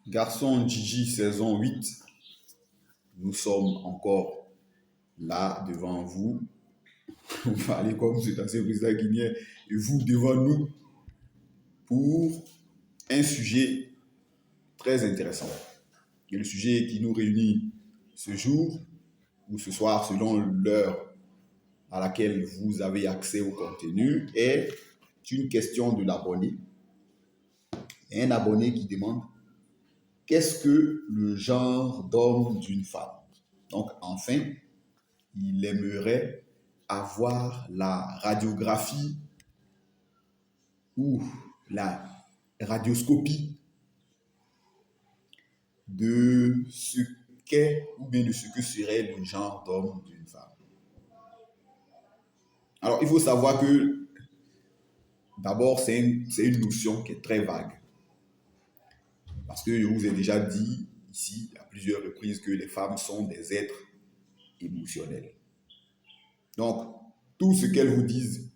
Garçon Gigi, saison 8. Nous sommes encore là devant vous. Vous parlez comme c'est assez président guinéen. Et vous devant nous pour un sujet très intéressant. Et le sujet qui nous réunit ce jour ou ce soir, selon l'heure à laquelle vous avez accès au contenu, est une question de l'abonné. Un abonné qui demande: qu'est-ce que le genre d'homme d'une femme? Donc, enfin, il aimerait avoir la radiographie ou la radioscopie de ce qu'est ou bien de ce que serait le genre d'homme d'une femme. Alors, il faut savoir que d'abord, c'est une notion qui est très vague. Parce que je vous ai déjà dit ici à plusieurs reprises que les femmes sont des êtres émotionnels. Donc, tout ce qu'elles vous disent,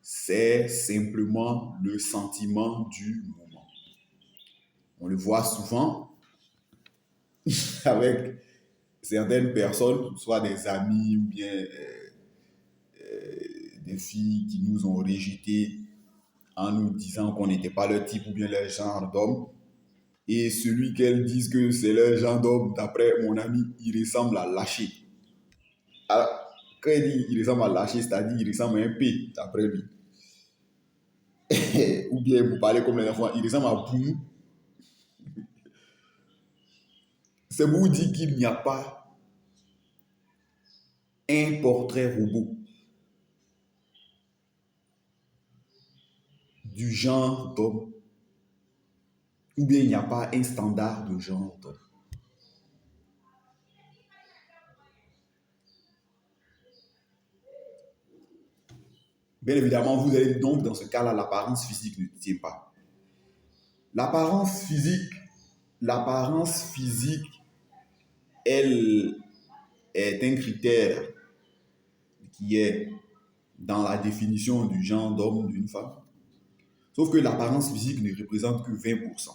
c'est simplement le sentiment du moment. On le voit souvent avec certaines personnes, soit des amis ou bien des filles qui nous ont rejetés en nous disant qu'on n'était pas leur type ou bien leur genre d'homme. Et celui qu'elles disent que c'est leur genre d'homme, d'après mon ami, il ressemble à lâcher. Alors, quand il dit il ressemble à lâcher, c'est-à-dire il ressemble à un P, d'après lui. Ou bien, vous parlez comme les enfants, il ressemble à Boumou. C'est pour vous dire qu'il n'y a pas un portrait robot du genre d'homme, ou bien il n'y a pas un standard de genre d'homme. Bien évidemment, vous allez donc, dans ce cas-là, l'apparence physique ne tient pas. L'apparence physique, elle est un critère qui est dans la définition du genre d'homme d'une femme. Sauf que l'apparence physique ne représente que 20%.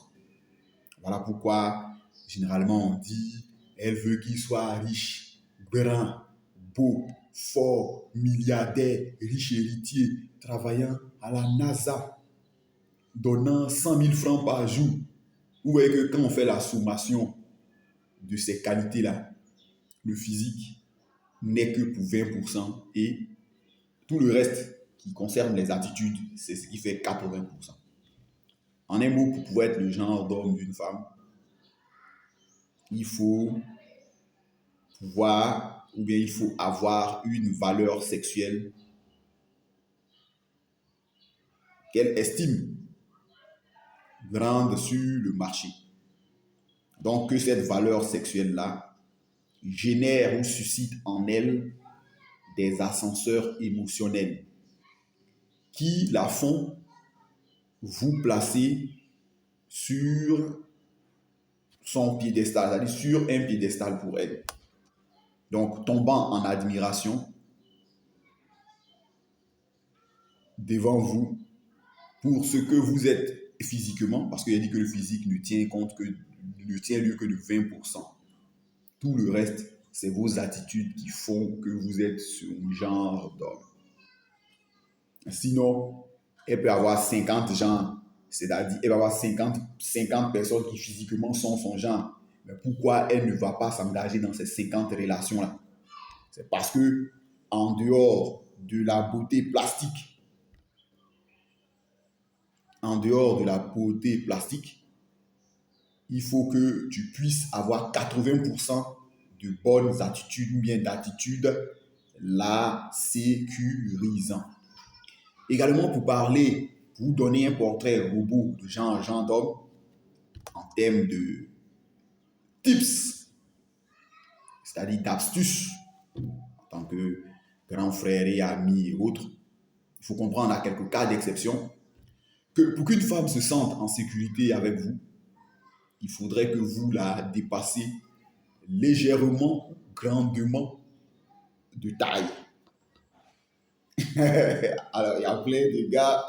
Voilà pourquoi, généralement, on dit elle veut qu'il soit riche, grand, beau, fort, milliardaire, riche héritier, travaillant à la NASA, donnant 100 000 francs par jour. Vous voyez que quand on fait la sommation de ces qualités-là, le physique n'est que pour 20% et tout le reste qui concerne les attitudes, c'est ce qui fait 80%. En un mot, pour pouvoir être le genre d'homme d'une femme, il faut pouvoir ou bien il faut avoir une valeur sexuelle qu'elle estime grande sur le marché. Donc que cette valeur sexuelle-là génère ou suscite en elle des ascenseurs émotionnels qui la font vous placer sur son piédestal, c'est-à-dire sur un piédestal pour elle. Donc tombant en admiration devant vous pour ce que vous êtes physiquement, parce qu'il a dit que le physique ne tient lieu que de 20%. Tout le reste, c'est vos attitudes qui font que vous êtes ce genre d'homme. Sinon, elle peut avoir 50 genres, c'est-à-dire elle va avoir 50 personnes qui physiquement sont son genre. Mais pourquoi elle ne va pas s'engager dans ces 50 relations-là? C'est parce que, en dehors de la beauté plastique, il faut que tu puisses avoir 80% de bonnes attitudes ou bien d'attitudes la sécurisant. Également, pour vous donner un portrait robot de genre d'homme, en termes de tips, c'est-à-dire d'astuces, en tant que grand frère et ami et autres, il faut comprendre à quelques cas d'exception que pour qu'une femme se sente en sécurité avec vous, il faudrait que vous la dépassiez légèrement, grandement de taille. Alors, il y a plein de gars,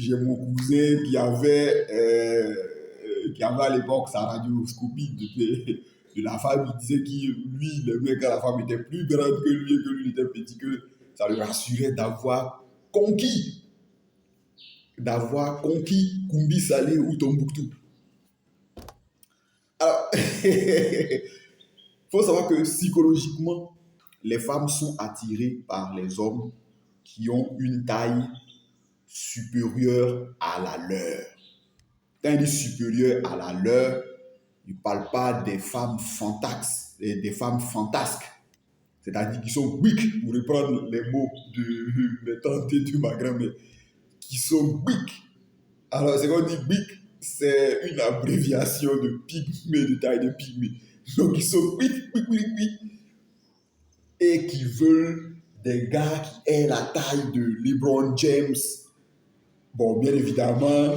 j'ai mon cousin qui avait à l'époque sa radioscopie de la femme. Il disait qu'il, lui, il aimait quand la femme était plus grande que lui et que lui était petit, que ça lui rassurait d'avoir conquis Koumbi Salé ou Tombouctou. Alors, il faut savoir que psychologiquement, les femmes sont attirées par les hommes qui ont une taille supérieure à la leur. Quand il dit supérieure à la leur, il ne parle pas des femmes fantasques, des femmes fantasques, c'est-à-dire qui sont big, pour reprendre les mots de mes tantes et de ma grand-mère, qui sont big. Alors, c'est qu'on dit big, c'est une abréviation de pygmée, de taille de pygmée. Donc, ils sont big, et qui veulent des gars qui aient la taille de LeBron James. Bon, bien évidemment,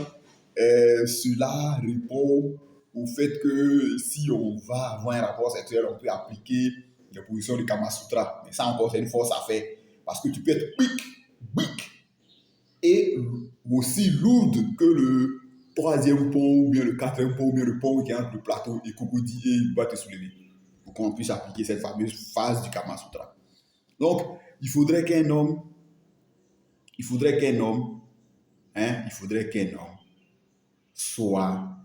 cela répond au fait que si on va avoir un rapport sexuel, on peut appliquer les positions du Kama Sutra. Mais ça encore, c'est une force à faire. Parce que tu peux être big, et aussi lourde que le troisième pont, ou bien le quatrième pont, ou bien le pont qui est entre le plateau et Cocody, et il va te soulever. Pour qu'on puisse appliquer cette fameuse phase du Kama Sutra. Donc, il faudrait qu'un homme soit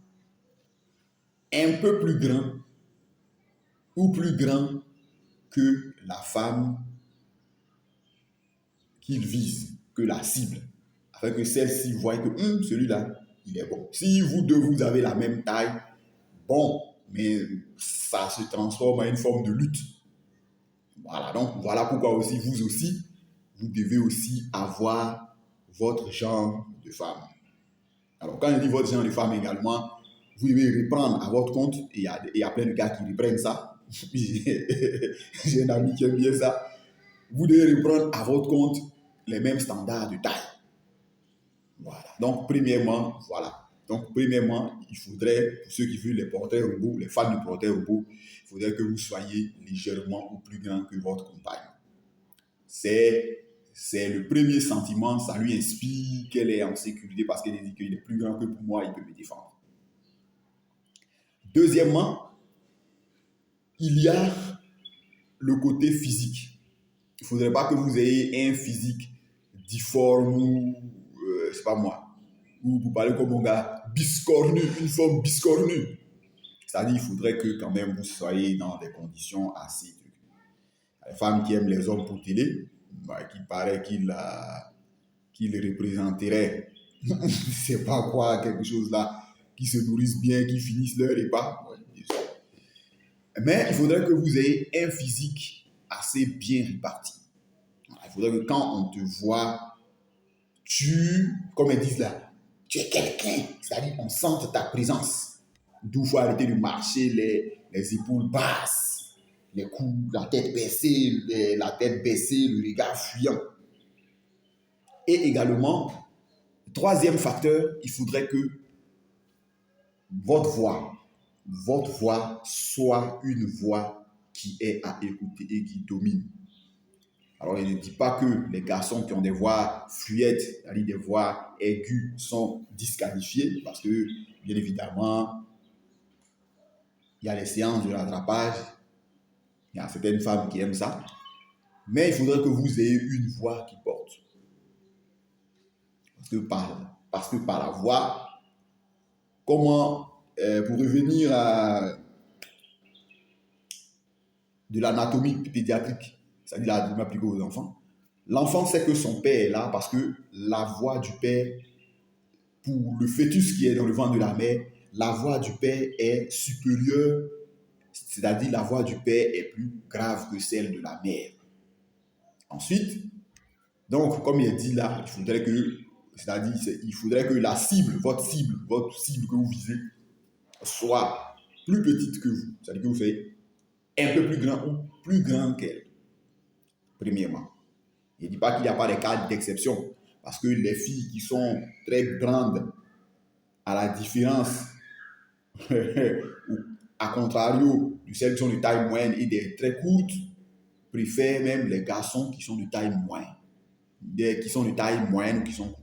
un peu plus grand ou plus grand que la femme qu'il vise, que la cible, afin que celle-ci voie que celui-là, il est bon. Si vous deux, vous avez la même taille, bon, mais ça se transforme en une forme de lutte. Voilà, donc voilà pourquoi aussi, vous devez aussi avoir votre genre de femme. Alors, quand je dis votre genre de femme également, vous devez reprendre à votre compte, et il y a plein de gars qui reprennent ça. J'ai un ami qui aime bien ça. Vous devez reprendre à votre compte les mêmes standards de taille. Voilà. Donc, premièrement, il faudrait, pour ceux qui veulent les portraits robots, les fans de portraits robots, il faudrait que vous soyez légèrement ou plus grand que votre compagne. C'est le premier sentiment, ça lui inspire qu'elle est en sécurité parce qu'elle dit qu'il est plus grand que pour moi, il peut me défendre. Deuxièmement, il y a le côté physique. Il ne faudrait pas que vous ayez un physique difforme ou, je sais pas moi, ou vous parlez comme mon gars, biscornu, une forme biscornue. C'est-à-dire qu'il faudrait que quand même vous soyez dans des conditions assez... Les femmes qui aiment les hommes pour télé, qui paraît qu'il représenterait, je sais pas quoi, quelque chose là, qui se nourrissent bien, qui finissent leur repas. Mais il faudrait que vous ayez un physique assez bien réparti. Il faudrait que quand on te voit, comme ils disent là, tu es quelqu'un, c'est-à-dire qu'on sente ta présence. D'où il faut arrêter de marcher les épaules basses, les coups, la tête baissée, le regard fuyant. Et également, troisième facteur, il faudrait que votre voix soit une voix qui est à écouter et qui domine. Alors, il ne dit pas que les garçons qui ont des voix fluettes, c'est-à-dire des voix aiguës, sont disqualifiés, parce que, bien évidemment, il y a les séances de rattrapage, il y a certaines femmes qui aiment ça, mais il faudrait que vous ayez une voix qui porte. Parce que par la voix, comment, pour revenir à de l'anatomie pédiatrique, c'est-à-dire l'anatomie appliquée aux enfants, l'enfant sait que son père est là parce que la voix du père, pour le fœtus qui est dans le ventre de la mère, la voix du père est supérieure, c'est-à-dire la voix du père est plus grave que celle de la mère. Ensuite, donc, comme il est dit là, il faudrait que la cible, votre cible que vous visez, soit plus petite que vous. C'est-à-dire que vous faites un peu plus grand ou plus grand qu'elle, premièrement. Il ne dit pas qu'il n'y a pas de cas d'exception, parce que les filles qui sont très grandes, à la différence, à contrario de celles qui sont de taille moyenne et des très courtes, préfèrent même les garçons qui sont de taille moyenne, qui sont de taille moyenne ou qui sont courts.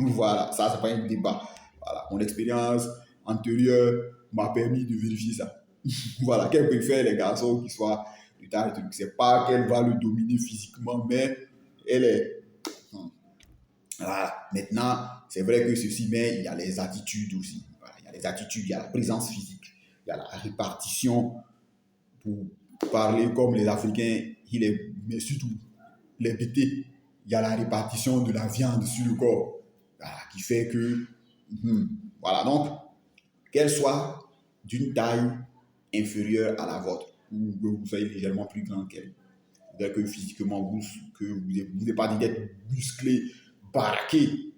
Voilà, ça, c'est pas un débat. Voilà, mon expérience antérieure m'a permis de vérifier ça. Voilà, qu'elle préfère les garçons qui soient de taille, c'est pas qu'elle va le dominer physiquement, mais elle est. Voilà. Maintenant, c'est vrai que ceci, mais il y a les attitudes aussi. Voilà, il y a les attitudes, il y a la présence physique, il y a la répartition pour parler comme les Africains, mais surtout les BT, il y a la répartition de la viande sur le corps, voilà, qui fait que, voilà, donc, qu'elle soit d'une taille inférieure à la vôtre, ou que vous soyez légèrement plus grand qu'elle, c'est-à-dire que physiquement, que vous n'êtes pas dit d'être musclé, baraqué.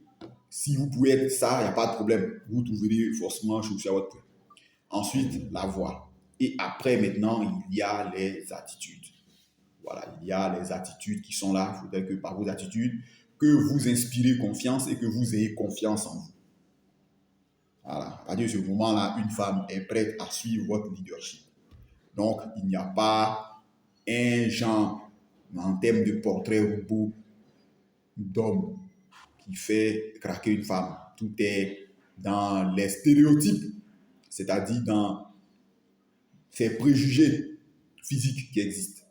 Si vous pouvez être ça, il n'y a pas de problème. Vous trouverez forcément chaussure à votre prix. Ensuite, la voix. Et après, maintenant, il y a les attitudes. Voilà, il y a les attitudes qui sont là. Il faudrait que par vos attitudes, que vous inspirez confiance et que vous ayez confiance en vous. Voilà. À partir de ce moment-là, une femme est prête à suivre votre leadership. Donc, il n'y a pas un genre en termes de portrait robot d'homme qui fait craquer une femme. Tout est dans les stéréotypes, c'est-à-dire dans ces préjugés physiques qui existent.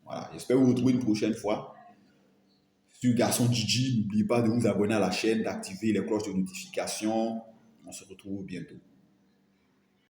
Voilà, j'espère vous retrouver une prochaine fois sur Garçon Gigi. N'oubliez pas de vous abonner à la chaîne, d'activer les cloches de notification. On se retrouve bientôt.